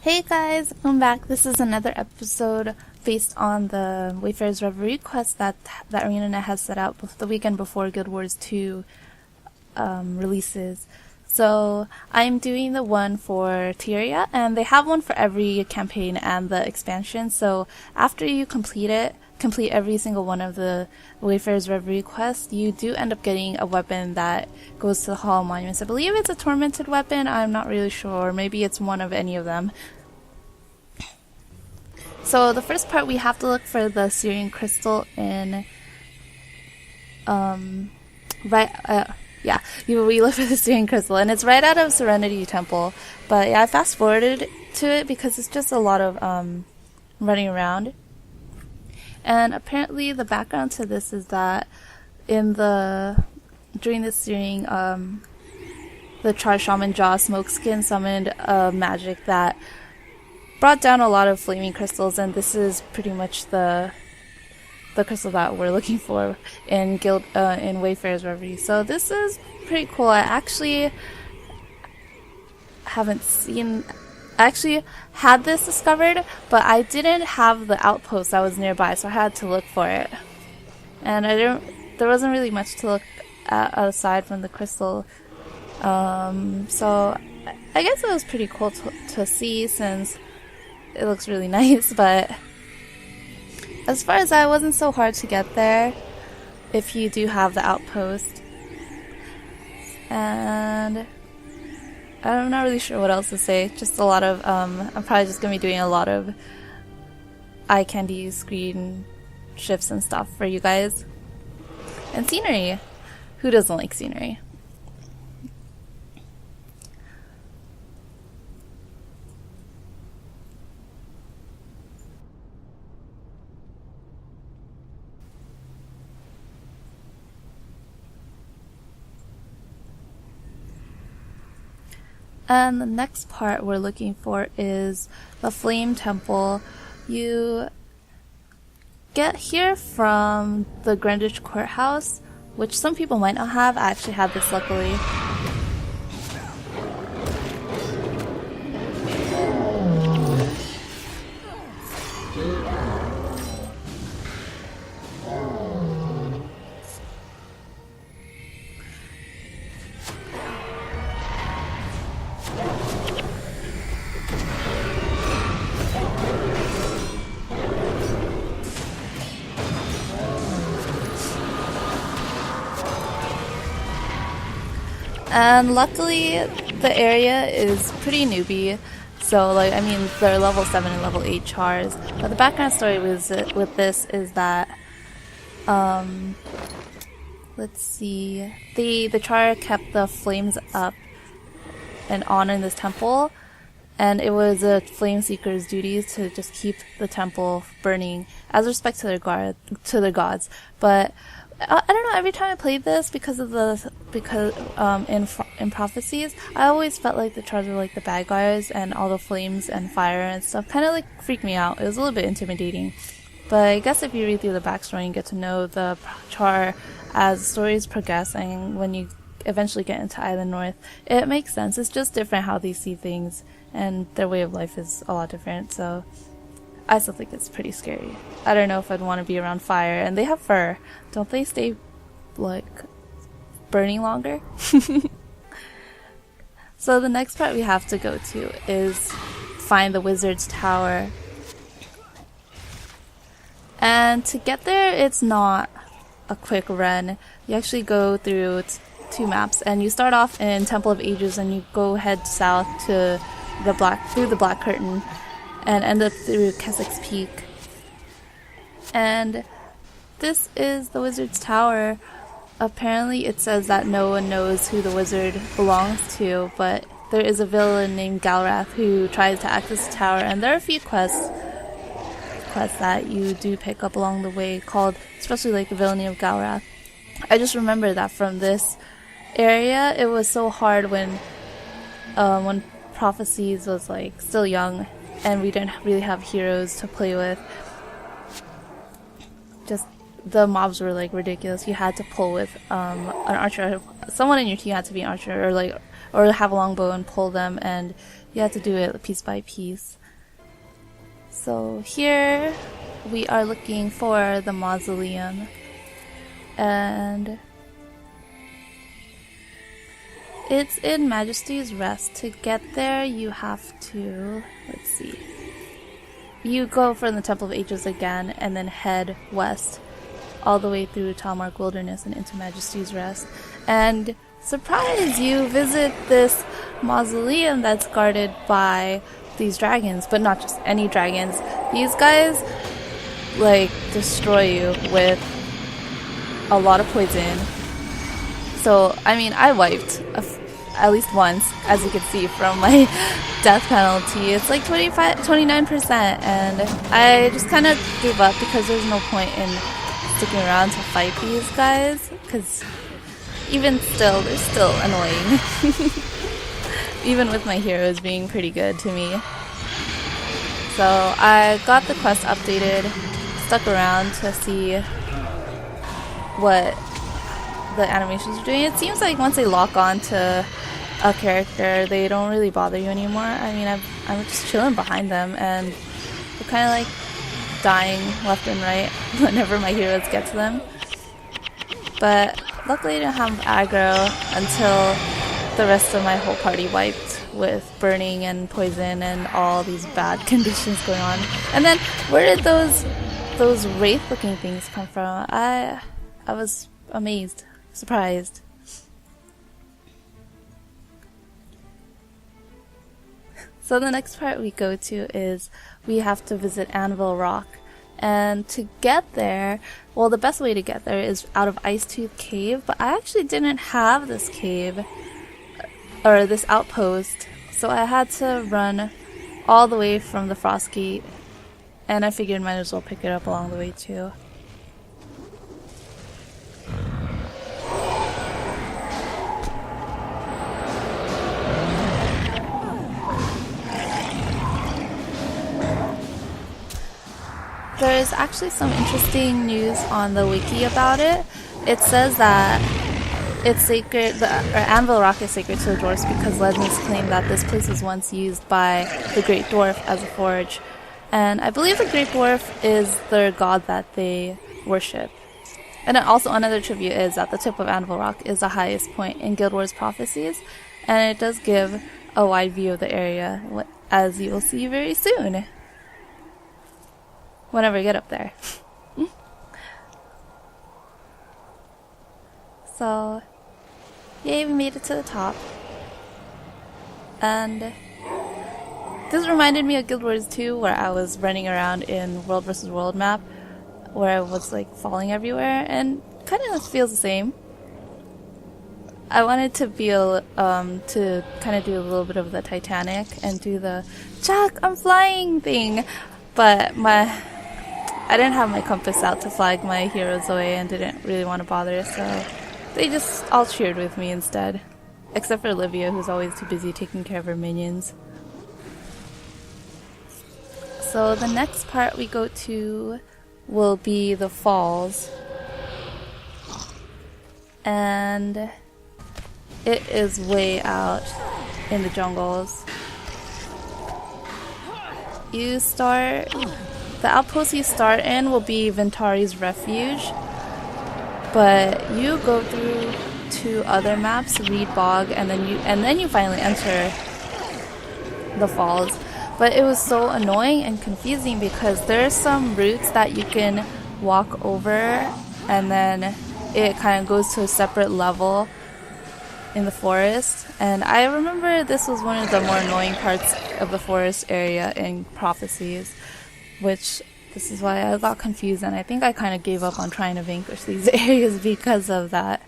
Hey guys, welcome back. This is another episode based on the Wayfarer's Reverie quest that ArenaNet has set out the weekend before Guild Wars 2 releases. So I'm doing the one for Tyria, and they have one for every campaign and the expansion. So after you complete every single one of the Wayfarer's Reverie quests, you do end up getting a weapon that goes to the Hall of Monuments. I believe it's a tormented weapon, I'm not really sure, maybe it's one of any of them. So the first part, we have to look for the Syrian crystal in, we look for the Syrian crystal, and it's right out of Serenity Temple. But yeah, I fast forwarded to it because it's just a lot of running around. And apparently the background to this is that during this Syrian, the Charged Shaman Jaw Smokeskin summoned a magic that brought down a lot of flaming crystals, and this is pretty much the crystal that we're looking for in Wayfarer's Reverie. So this is pretty cool. I actually had this discovered, but I didn't have the outpost that was nearby, so I had to look for it. And there wasn't really much to look at aside from the crystal. So I guess it was pretty cool to see, since it looks really nice. But as far as that, it wasn't so hard to get there if you do have the outpost. And I'm not really sure what else to say. Just a lot of, I'm probably just going to be doing a lot of eye candy screen shifts and stuff for you guys. And scenery. Who doesn't like scenery? And the next part we're looking for is the Flame Temple. You get here from the Greenwich Courthouse, which some people might not have. I actually had this, luckily. And luckily, the area is pretty newbie, so they're level 7 and level 8 chars. But the background story with this is that, let's see, the char kept the flames up and on in this temple, and it was a flame seeker's duties to just keep the temple burning as respect to their gods. But I don't know, every time I played this, because in Prophecies, I always felt like the chars were like the bad guys, and all the flames and fire and stuff kind of like freaked me out. It was a little bit intimidating. But I guess if you read through the backstory and get to know the char as the stories progress, and when you eventually get into Island North, it makes sense. It's just different how they see things, and their way of life is a lot different, so I still think it's pretty scary. I don't know if I'd want to be around fire, and they have fur. Don't they stay, like, burning longer? So the next part we have to go to is find the Wizard's Tower. And to get there, it's not a quick run. You actually go through two maps, and you start off in Temple of Ages, and you go head south to through the Black Curtain, and end up through Keswick's Peak. And this is the Wizard's Tower. Apparently it says that no one knows who the wizard belongs to, but there is a villain named Galrath who tries to access the tower, and there are a few quests that you do pick up along the way, called, especially like the Villainy of Galrath. I just remember that from this area, it was so hard when Prophecies was like still young, and we didn't really have heroes to play with. Just the mobs were like ridiculous. You had to pull with an archer. Someone in your team had to be an archer, or have a longbow and pull them, and You have to do it piece by piece. So here we are looking for the mausoleum, and it's in Majesty's Rest. To get there you have to, let's see, you go from the Temple of Ages again and then head west all the way through Talmark Wilderness and into Majesty's Rest. And surprise, you visit this mausoleum that's guarded by these dragons, but not just any dragons. These guys like destroy you with a lot of poison. So I mean, I wiped at least once, as you can see from my death penalty. It's like 29%, and I just kind of gave up because there's no point in sticking around to fight these guys, because even still, they're still annoying. Even with my heroes being pretty good to me. So I got the quest updated, stuck around to see what the animations are doing. It seems like once they lock on to a character, they don't really bother you anymore. I mean, I'm just chilling behind them, and they're kind of like dying left and right whenever my heroes get to them. But luckily I didn't have aggro until the rest of my whole party wiped with burning and poison and all these bad conditions going on. And then where did those wraith looking things come from? I was amazed, surprised. So the next part we go to is we have to visit Anvil Rock. And to get there, well, the best way to get there is out of Icetooth Cave, but I actually didn't have this cave, or this outpost, so I had to run all the way from the Frostgate, and I figured might as well pick it up along the way too. There is actually some interesting news on the wiki about it. It says that it's sacred, Anvil Rock is sacred to the dwarves because legends claim that this place was once used by the Great Dwarf as a forge. And I believe the Great Dwarf is their god that they worship. And also another tribute is that the tip of Anvil Rock is the highest point in Guild Wars prophecies, and it does give a wide view of the area, as you will see very soon. Whenever I get up there. So, yay, we made it to the top. And this reminded me of Guild Wars 2, where I was running around in World vs. World map, where I was like falling everywhere, and kind of feels the same. I wanted to be to kind of do a little bit of the Titanic and do the "Jack, I'm flying" thing, but I didn't have my compass out to flag my heroes away and didn't really want to bother, so they just all cheered with me instead. Except for Olivia, who's always too busy taking care of her minions. So the next part we go to will be the falls. And it is way out in the jungles. The outpost you start in will be Ventari's Refuge, but you go through 2 other maps, Reed Bog, and then you finally enter the falls. But it was so annoying and confusing because there's some routes that you can walk over, and then it kind of goes to a separate level in the forest. And I remember this was one of the more annoying parts of the forest area in Prophecies, which this is why I got confused, and I think I kind of gave up on trying to vanquish these areas because of that.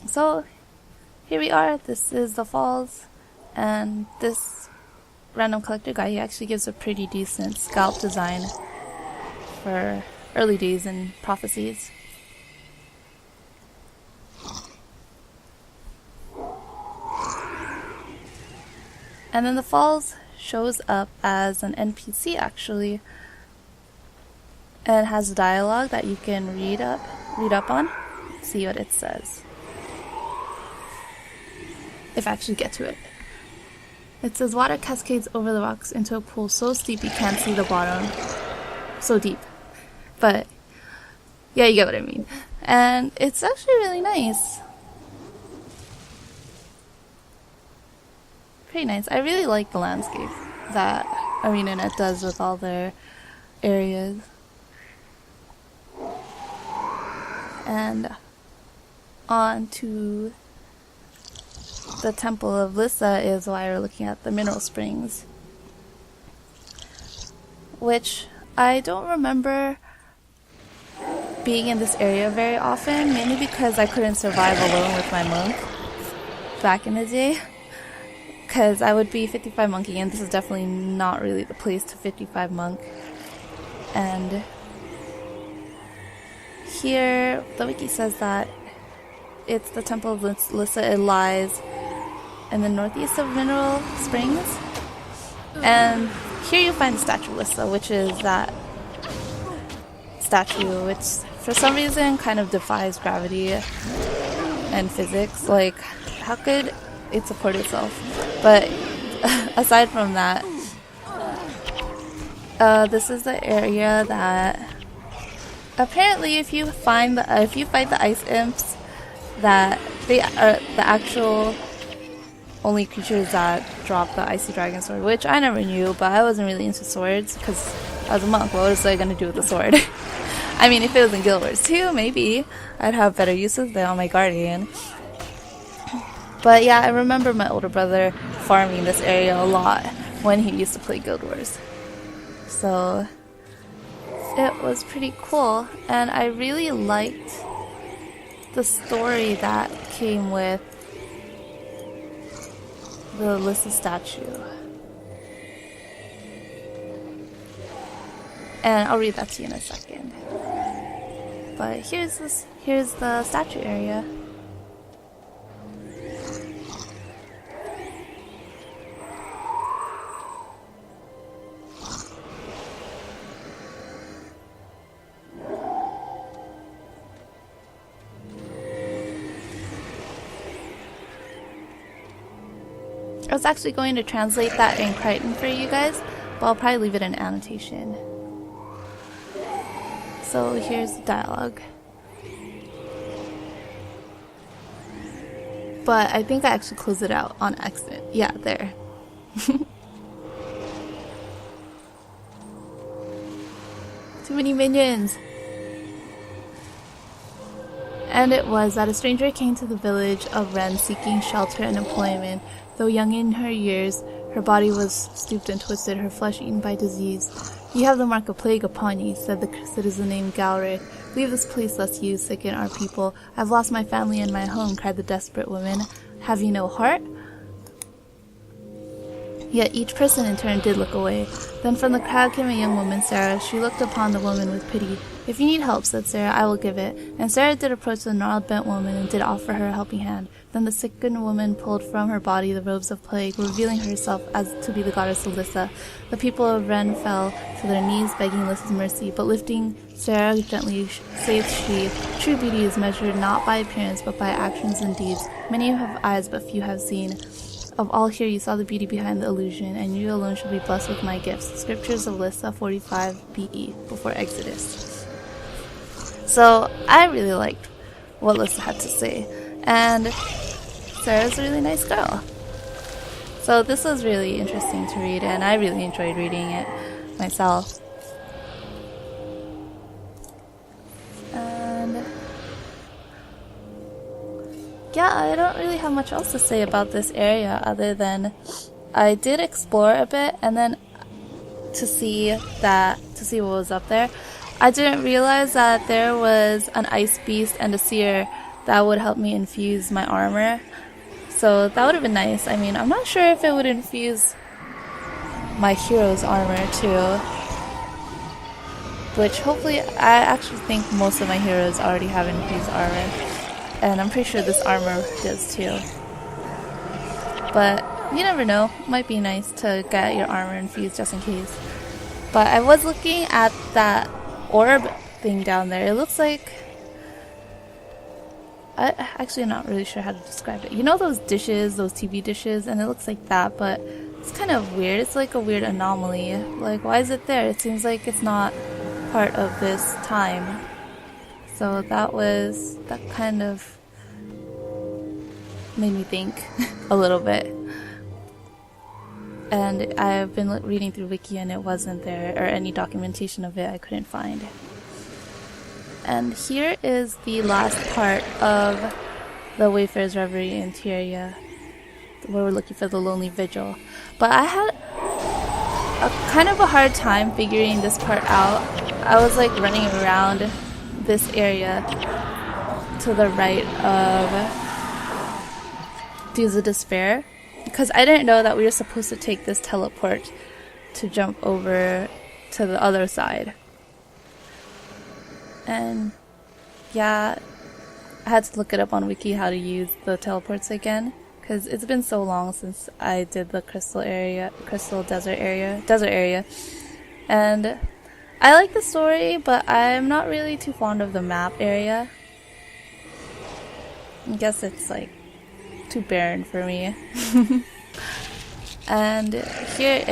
So here we are. This is the falls, and this random collector guy, he actually gives a pretty decent scalp design for early days in Prophecies. And then the falls shows up as an NPC actually, and it has dialogue that you can read up on, see what it says. If I actually get to it. It says water cascades over the rocks into a pool so steep you can't see the bottom. So deep. But yeah, you get what I mean. And it's actually really nice. Pretty nice. I really like the landscape that ArenaNet does with all their areas. And on to the Temple of Lissa is why we're looking at the mineral springs, which I don't remember being in this area very often, mainly because I couldn't survive alone with my monk back in the day, because I would be 55 monkey, and this is definitely not really the place to 55 monk. And here the wiki says that it's the Temple of Lissa. It lies in the northeast of Mineral Springs, and here you find the statue of Lissa, which is that statue which for some reason kind of defies gravity and physics. Like, how could it support itself? But aside from that, this is the area that apparently if you fight the ice imps, that they are the actual only creatures that drop the icy dragon sword, which I never knew, but I wasn't really into swords because I was a monk. What was I gonna do with the sword? I mean, if it was in Guild Wars 2, maybe I'd have better uses than on my guardian. But yeah, I remember my older brother farming this area a lot when he used to play Guild Wars. So it was pretty cool, and I really liked the story that came with the Lissa statue. And I'll read that to you in a second. But here's the statue area. I was actually going to translate that in Crichton for you guys, but I'll probably leave it in annotation. So here's the dialogue. But I think I actually closed it out on accident. Yeah, there. Too many minions! And it was that a stranger came to the village of Ren seeking shelter and employment. Though young in her years, her body was stooped and twisted, her flesh eaten by disease. "You have the mark of plague upon you," said the citizen named Galric. "Leave this place lest you sicken our people." "I've lost my family and my home," cried the desperate woman. "Have you no heart?" Yet each person in turn did look away. Then from the crowd came a young woman, Sarah. She looked upon the woman with pity. "If you need help," said Sarah, "I will give it." And Sarah did approach the gnarled bent woman and did offer her a helping hand. Then the sickened woman pulled from her body the robes of plague, revealing herself as to be the goddess Lissa. The people of Ren fell to their knees, begging Lissa's mercy, but lifting Sarah gently, saith she, "True beauty is measured not by appearance, but by actions and deeds. Many have eyes, but few have seen. Of all here you saw the beauty behind the illusion, and you alone shall be blessed with my gifts." Scriptures of Lissa 45 BE, before Exodus. So I really liked what Lissa had to say, and Sarah's a really nice girl. So this was really interesting to read, and I really enjoyed reading it myself. And yeah, I don't really have much else to say about this area other than I did explore a bit, and then to see what was up there. I didn't realize that there was an ice beast and a seer that would help me infuse my armor. So that would have been nice. I mean, I'm not sure if it would infuse my hero's armor too. Which hopefully, I actually think most of my heroes already have infused armor. And I'm pretty sure this armor does too. But you never know. Might be nice to get your armor infused just in case. But I was looking at that orb thing down there. It looks like... I'm not really sure how to describe it. You know those dishes, those TV dishes? And it looks like that, but It's kind of weird. It's like a weird anomaly. Like, why is it there? It seems like it's not part of this time. So that kind of made me think a little bit. And I've been reading through Wiki and it wasn't there, or any documentation of it I couldn't find. And here is the last part of the Wayfarer's Reverie in Tyria, where we're looking for the Lonely Vigil. But I had kind of a hard time figuring this part out. I was like running around this area to the right of Dews of Despair, because I didn't know that we were supposed to take this teleport to jump over to the other side. And yeah, I had to look it up on Wiki how to use the teleports again, because it's been so long since I did the crystal desert area. And I like the story, but I'm not really too fond of the map area. I guess it's like too barren for me. And here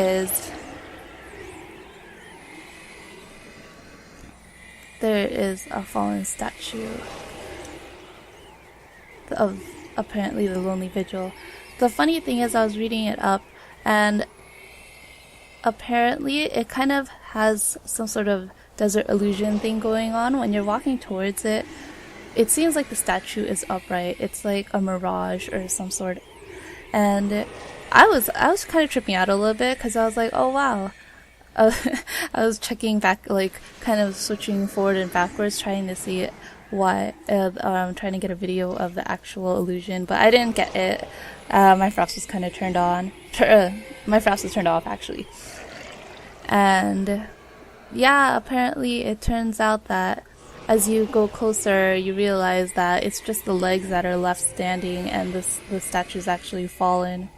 there is a fallen statue of apparently the Lonely Vigil. The funny thing is, I was reading it up, and apparently it kind of has some sort of desert illusion thing going on. When you're walking towards it, it seems like the statue is upright. It's like a mirage or some sort. And I was kind of tripping out a little bit, because I was like, oh wow. I was checking back, like kind of switching forward and backwards, trying to see why, trying to get a video of the actual illusion, but I didn't get it. My frost was kind of turned on. My frost was turned off, actually. And yeah, apparently it turns out that as you go closer, you realize that it's just the legs that are left standing, and the statue's actually fallen.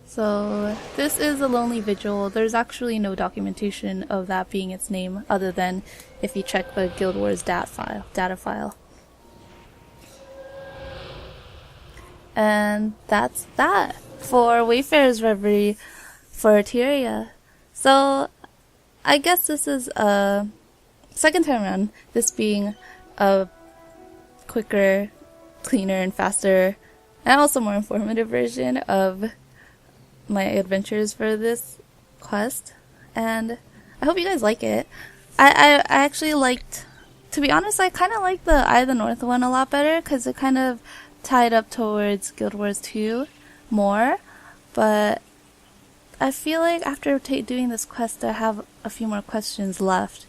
So this is a Lonely Vigil. There's actually no documentation of that being its name, other than if you check the Guild Wars data file. And that's that for Wayfarer's Reverie for Tyria. So I guess this is a second time around, this being a quicker, cleaner, and faster, and also more informative version of my adventures for this quest. And I hope you guys like it. I actually liked, to be honest, I kind of liked the Eye of the North one a lot better, because it kind of tied up towards Guild Wars 2 more. But I feel like after doing this quest, I have a few more questions left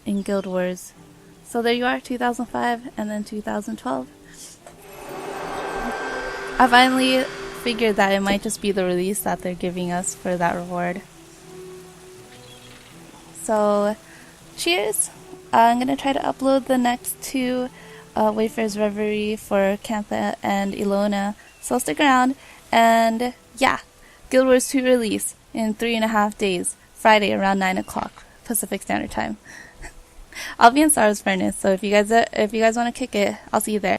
in Guild Wars. So there you are, 2005 and then 2012. I finally figured that it might just be the release that they're giving us for that reward. So cheers. I'm gonna try to upload the next two Wayfarer's Reverie for Cantha and Ilona, so stick around. And yeah, Guild Wars 2 release in 3.5 days, Friday around 9 o'clock Pacific Standard Time. I'll be in Sarah's Furnace, so if you guys want to kick it, I'll see you there.